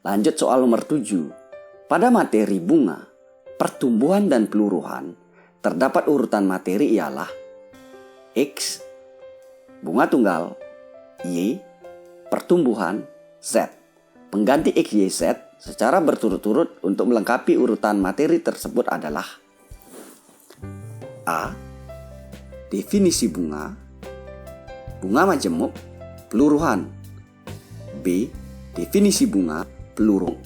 Lanjut soal nomor 7. Pada materi bunga, pertumbuhan dan peluruhan, terdapat urutan materi ialah X, bunga tunggal, Y, pertumbuhan, Z. Pengganti X, Y, Z secara berturut-turut untuk melengkapi urutan materi tersebut adalah A. Definisi bunga, bunga majemuk, peluruhan. B. Definisi bunga, peluru.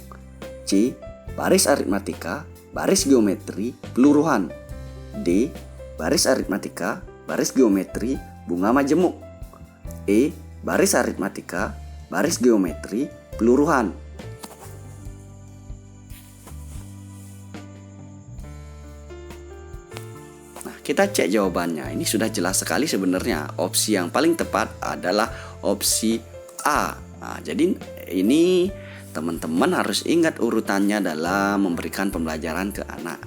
C. Baris aritmatika, baris geometri, peluruhan. D. Baris aritmatika, baris geometri, bunga majemuk. E. Baris aritmatika, baris geometri, peluruhan. Nah, kita cek jawabannya. Ini sudah jelas sekali sebenarnya. Opsi yang paling tepat adalah opsi A. Nah, jadi ini teman-teman harus ingat urutannya dalam memberikan pembelajaran ke anak.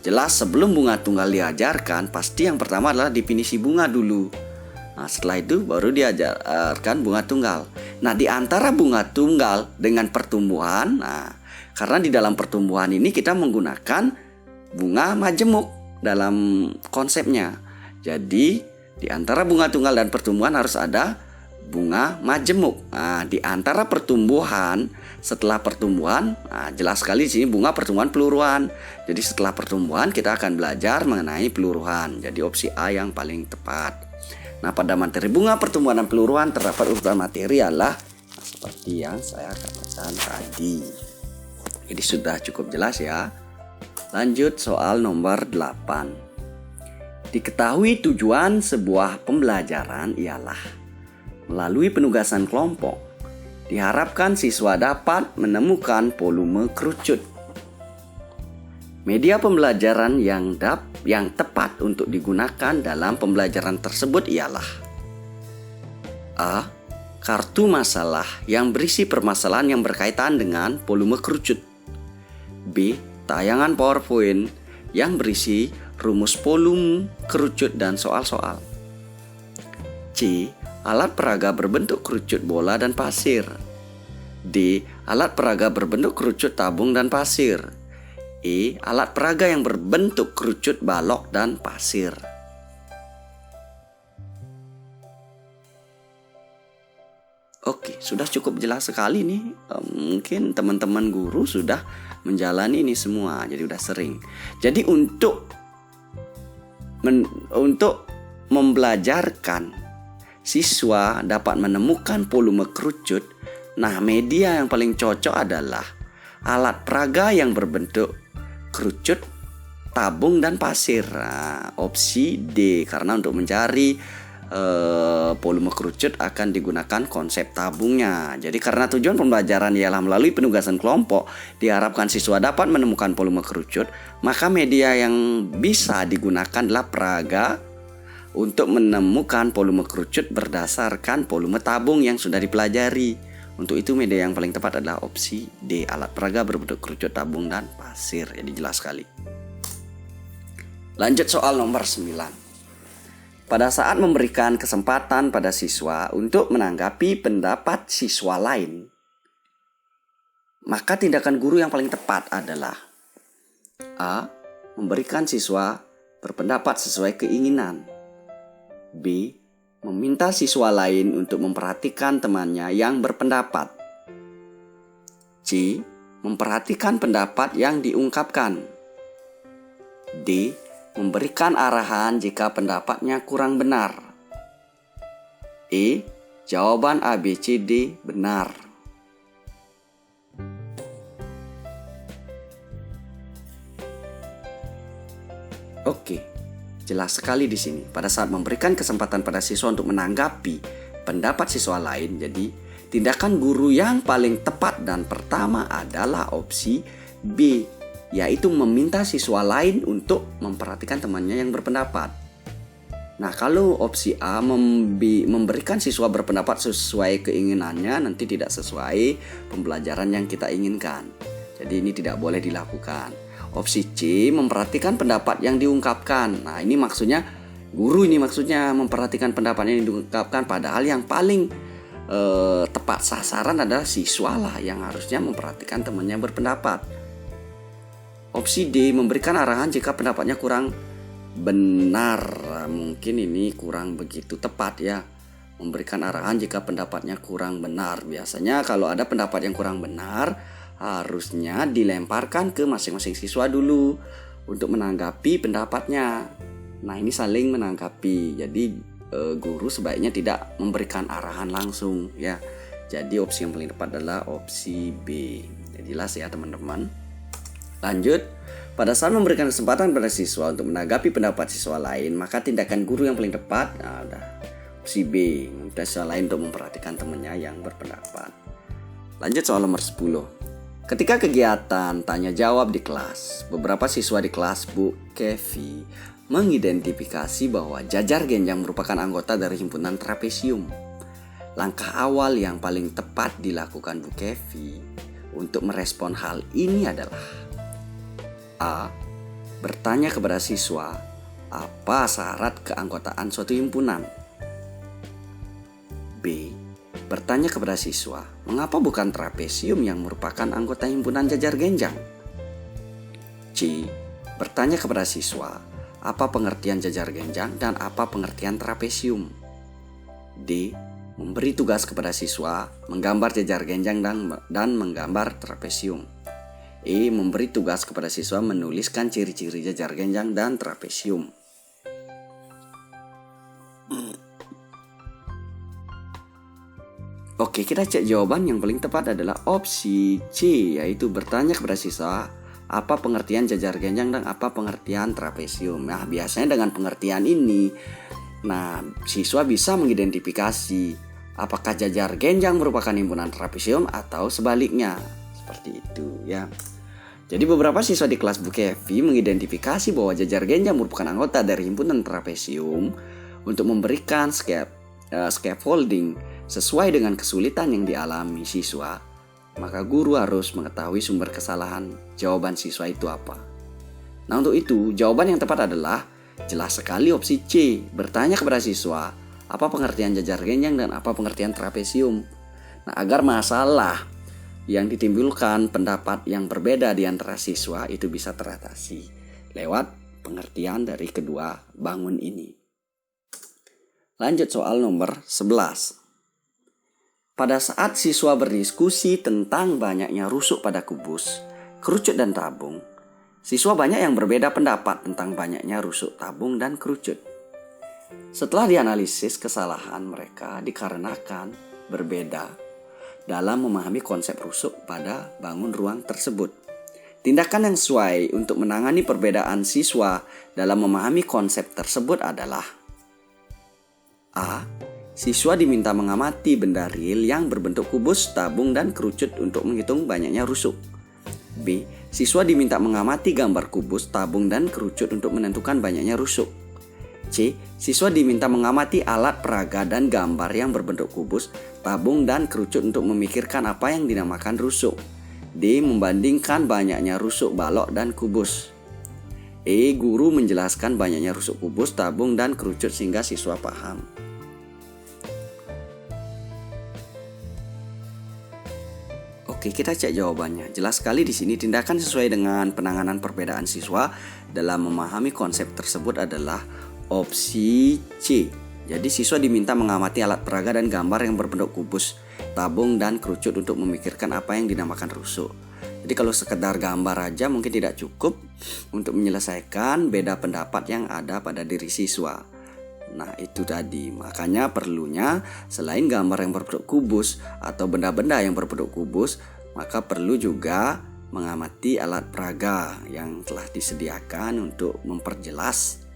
Jelas sebelum bunga tunggal diajarkan, pasti yang pertama adalah definisi bunga dulu. Nah, setelah itu baru diajarkan bunga tunggal. Nah, di antara bunga tunggal dengan pertumbuhan, karena di dalam pertumbuhan ini kita menggunakan bunga majemuk dalam konsepnya. Jadi, di antara bunga tunggal dan pertumbuhan harus ada bunga majemuk. Nah, di antara pertumbuhan, setelah pertumbuhan, jelas sekali di sini bunga pertumbuhan peluruhan. Jadi setelah pertumbuhan kita akan belajar mengenai peluruhan. Jadi opsi A yang paling tepat. Nah, pada materi bunga pertumbuhan dan peluruhan terdapat urutan materi adalah seperti yang saya katakan tadi. Jadi sudah cukup jelas ya. Lanjut soal nomor 8. Diketahui tujuan sebuah pembelajaran ialah melalui penugasan kelompok diharapkan siswa dapat menemukan volume kerucut. Media pembelajaran yang tepat untuk digunakan dalam pembelajaran tersebut ialah A. Kartu masalah yang berisi permasalahan yang berkaitan dengan volume kerucut. B. Tayangan PowerPoint yang berisi rumus volume kerucut dan soal-soal. C. Alat peraga berbentuk kerucut bola dan pasir. D. Alat peraga berbentuk kerucut tabung dan pasir. E. Alat peraga yang berbentuk kerucut balok dan pasir. Oke, sudah cukup jelas sekali nih. Mungkin teman-teman guru sudah menjalani ini semua, jadi udah sering. Jadi untuk membelajarkan siswa dapat menemukan volume kerucut, nah media yang paling cocok adalah alat peraga yang berbentuk kerucut, tabung dan pasir. Nah, opsi D, karena untuk mencari volume kerucut akan digunakan konsep tabungnya. Jadi karena tujuan pembelajaran ialah melalui penugasan kelompok diharapkan siswa dapat menemukan volume kerucut, maka media yang bisa digunakan adalah peraga untuk menemukan volume kerucut berdasarkan volume tabung yang sudah dipelajari. Untuk itu media yang paling tepat adalah opsi D, alat peraga berbentuk kerucut, tabung dan pasir. Jadi jelas sekali. Lanjut soal nomor 9. Pada saat memberikan kesempatan pada siswa untuk menanggapi pendapat siswa lain, maka tindakan guru yang paling tepat adalah A. Memberikan siswa berpendapat sesuai keinginan. B. Meminta siswa lain untuk memperhatikan temannya yang berpendapat. C. Memperhatikan pendapat yang diungkapkan. D. Memberikan arahan jika pendapatnya kurang benar. E. Jawaban A, B, C, D benar. Oke. Jelas sekali di sini. Pada saat memberikan kesempatan pada siswa untuk menanggapi pendapat siswa lain, jadi tindakan guru yang paling tepat dan pertama adalah opsi B, yaitu meminta siswa lain untuk memperhatikan temannya yang berpendapat. Nah, kalau opsi A memberikan siswa berpendapat sesuai keinginannya, nanti tidak sesuai pembelajaran yang kita inginkan. Jadi ini tidak boleh dilakukan. Opsi C, memperhatikan pendapat yang diungkapkan. Nah, ini maksudnya guru ini maksudnya memperhatikan pendapat yang diungkapkan, padahal yang paling tepat sasaran adalah siswa lah yang harusnya memperhatikan temannya berpendapat. Opsi D, memberikan arahan jika pendapatnya kurang benar. Mungkin ini kurang begitu tepat ya. Memberikan arahan jika pendapatnya kurang benar. Biasanya kalau ada pendapat yang kurang benar, harusnya dilemparkan ke masing-masing siswa dulu untuk menanggapi pendapatnya. Nah, ini saling menanggapi. Jadi guru sebaiknya tidak memberikan arahan langsung ya. Jadi opsi yang paling tepat adalah opsi B. Jadi jelas ya teman-teman. Lanjut, pada saat memberikan kesempatan pada siswa untuk menanggapi pendapat siswa lain, maka tindakan guru yang paling tepat opsi B, meminta siswa lain untuk memperhatikan temannya yang berpendapat. Lanjut soal nomor 10. Ketika kegiatan tanya jawab di kelas, beberapa siswa di kelas Bu Kevi mengidentifikasi bahwa jajar genjang merupakan anggota dari himpunan trapesium. Langkah awal yang paling tepat dilakukan Bu Kevi untuk merespon hal ini adalah A. Bertanya kepada siswa apa syarat keanggotaan suatu himpunan. B. Bertanya kepada siswa mengapa bukan trapesium yang merupakan anggota himpunan jajar genjang. C. Bertanya kepada siswa apa pengertian jajar genjang dan apa pengertian trapesium. D. Memberi tugas kepada siswa menggambar jajar genjang dan menggambar trapesium. E. Memberi tugas kepada siswa menuliskan ciri-ciri jajar genjang dan trapesium. Oke, kita cek jawaban. Yang paling tepat adalah opsi C, yaitu bertanya kepada siswa apa pengertian jajar genjang dan apa pengertian trapesium. Nah, biasanya dengan pengertian ini, siswa bisa mengidentifikasi apakah jajar genjang merupakan himpunan trapesium atau sebaliknya. Seperti itu ya. Jadi beberapa siswa di kelas Bu Kevi mengidentifikasi bahwa jajar genjang merupakan anggota dari himpunan trapesium untuk memberikan scaffolding sesuai dengan kesulitan yang dialami siswa. Maka guru harus mengetahui sumber kesalahan jawaban siswa itu apa. Nah, untuk itu jawaban yang tepat adalah jelas sekali opsi C, bertanya kepada siswa apa pengertian jajar genjang dan apa pengertian trapesium. Nah, agar masalah yang ditimbulkan pendapat yang berbeda di antara siswa itu bisa teratasi lewat pengertian dari kedua bangun ini. Lanjut soal nomor 11. Pada saat siswa berdiskusi tentang banyaknya rusuk pada kubus, kerucut dan tabung, siswa banyak yang berbeda pendapat tentang banyaknya rusuk, tabung, dan kerucut. Setelah dianalisis, kesalahan mereka dikarenakan berbeda dalam memahami konsep rusuk pada bangun ruang tersebut. Tindakan yang sesuai untuk menangani perbedaan siswa dalam memahami konsep tersebut adalah A. Siswa diminta mengamati benda real yang berbentuk kubus, tabung, dan kerucut untuk menghitung banyaknya rusuk. B. Siswa diminta mengamati gambar kubus, tabung, dan kerucut untuk menentukan banyaknya rusuk. C. Siswa diminta mengamati alat peraga dan gambar yang berbentuk kubus, tabung, dan kerucut untuk memikirkan apa yang dinamakan rusuk. D. Membandingkan banyaknya rusuk balok dan kubus. E. Guru menjelaskan banyaknya rusuk kubus, tabung, dan kerucut sehingga siswa paham. Oke, kita cek jawabannya. Jelas sekali di sini tindakan sesuai dengan penanganan perbedaan siswa dalam memahami konsep tersebut adalah opsi C. Jadi siswa diminta mengamati alat peraga dan gambar yang berbentuk kubus, tabung, dan kerucut untuk memikirkan apa yang dinamakan rusuk. Jadi kalau sekedar gambar aja mungkin tidak cukup untuk menyelesaikan beda pendapat yang ada pada diri siswa. Nah, itu tadi. Makanya perlunya selain gambar yang berbentuk kubus atau benda-benda yang berbentuk kubus, maka perlu juga mengamati alat peraga yang telah disediakan untuk memperjelas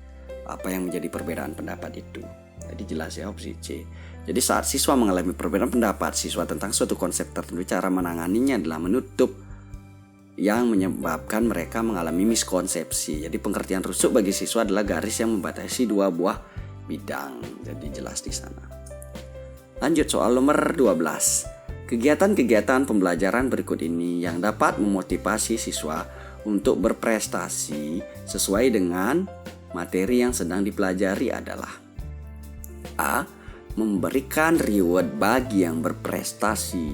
apa yang menjadi perbedaan pendapat itu. Jadi jelas ya opsi C. Jadi saat siswa mengalami perbedaan pendapat siswa tentang suatu konsep tertentu, cara menanganinya adalah menutup yang menyebabkan mereka mengalami miskonsepsi. Jadi pengertian rusuk bagi siswa adalah garis yang membatasi dua buah bidang. Jadi jelas di sana. Lanjut soal nomor 12. Kegiatan-kegiatan pembelajaran berikut ini yang dapat memotivasi siswa untuk berprestasi sesuai dengan materi yang sedang dipelajari adalah A. memberikan reward bagi yang berprestasi.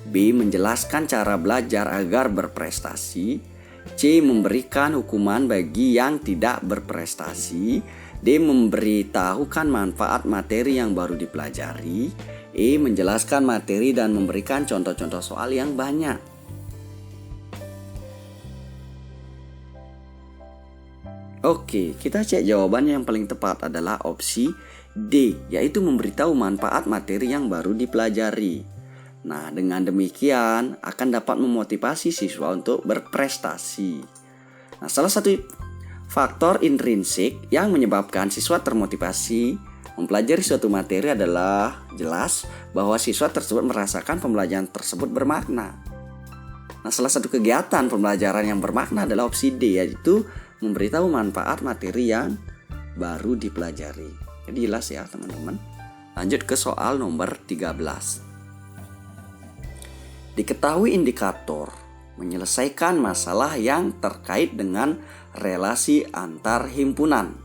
B. Menjelaskan cara belajar agar berprestasi. C. Memberikan hukuman bagi yang tidak berprestasi. D. Memberitahukan manfaat materi yang baru dipelajari. E. Menjelaskan materi dan memberikan contoh-contoh soal yang banyak. Oke, kita cek jawabannya. Yang paling tepat adalah opsi D, yaitu memberitahu manfaat materi yang baru dipelajari. Nah, dengan demikian akan dapat memotivasi siswa untuk berprestasi. Nah, salah satu faktor intrinsik yang menyebabkan siswa termotivasi mempelajari suatu materi adalah jelas bahwa siswa tersebut merasakan pembelajaran tersebut bermakna. Nah, salah satu kegiatan pembelajaran yang bermakna adalah opsi D, yaitu memberitahu manfaat materi yang baru dipelajari. Jadi jelas ya teman-teman. Lanjut ke soal nomor 13. Diketahui indikator menyelesaikan masalah yang terkait dengan relasi antar himpunan.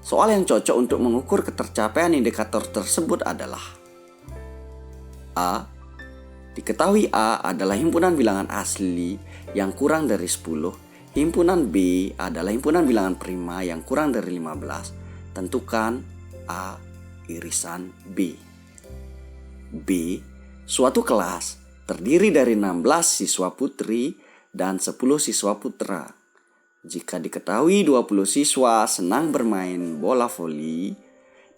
Soal yang cocok untuk mengukur ketercapaian indikator tersebut adalah A. Diketahui A adalah himpunan bilangan asli yang kurang dari 10. Himpunan B adalah himpunan bilangan prima yang kurang dari 15. Tentukan A irisan B. B. Suatu kelas terdiri dari 16 siswa putri dan 10 siswa putra. Jika diketahui 20 siswa senang bermain bola voli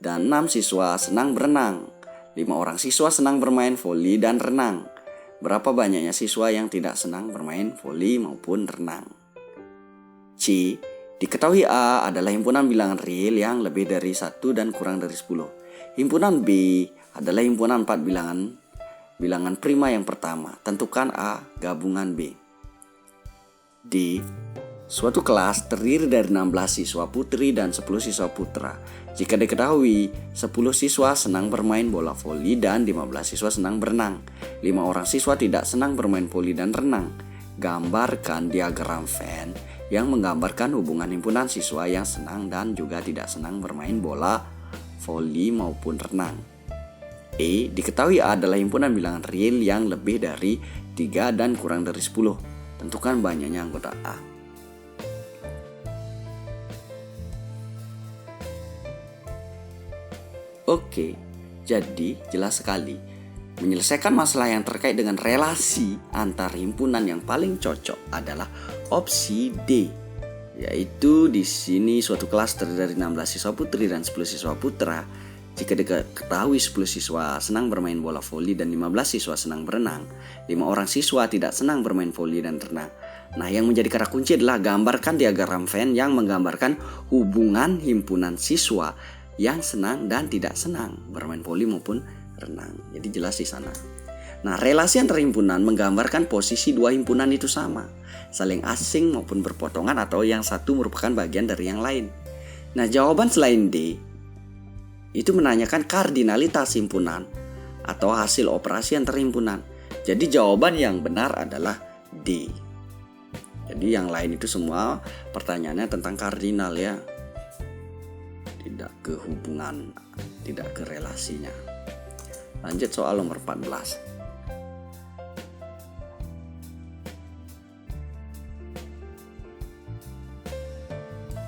dan 6 siswa senang berenang, 5 orang siswa senang bermain voli dan renang, berapa banyaknya siswa yang tidak senang bermain voli maupun renang? C. Diketahui A adalah himpunan bilangan real yang lebih dari 1 dan kurang dari 10. Himpunan B adalah himpunan 4 bilangan prima yang pertama. Tentukan A gabungan B. D. Suatu kelas terdiri dari 16 siswa putri dan 10 siswa putra. Jika diketahui 10 siswa senang bermain bola voli dan 15 siswa senang berenang, 5 orang siswa tidak senang bermain voli dan renang. Gambarkan diagram Venn yang menggambarkan hubungan himpunan siswa yang senang dan juga tidak senang bermain bola, voli maupun renang. E. Diketahui A adalah himpunan bilangan real yang lebih dari 3 dan kurang dari 10. Tentukan banyaknya anggota A. Oke, jadi jelas sekali. Menyelesaikan masalah yang terkait dengan relasi antar himpunan yang paling cocok adalah opsi D, yaitu di sini suatu kelas terdiri dari 16 siswa putri dan 10 siswa putra. Jika diketahui 10 siswa senang bermain bola voli dan 15 siswa senang berenang, 5 orang siswa tidak senang bermain voli dan renang. Nah, yang menjadi kata kunci adalah gambarkan diagram Venn yang menggambarkan hubungan himpunan siswa yang senang dan tidak senang bermain voli maupun renang. Jadi jelas di sana. Nah, relasi antar himpunan menggambarkan posisi dua himpunan itu sama, saling asing maupun berpotongan atau yang satu merupakan bagian dari yang lain. Nah, jawaban selain D itu menanyakan kardinalitas himpunan atau hasil operasi antar himpunan. Jadi jawaban yang benar adalah D. Jadi yang lain itu semua pertanyaannya tentang kardinal ya. Tidak ke hubungan, tidak ke relasinya. Lanjut soal nomor 14.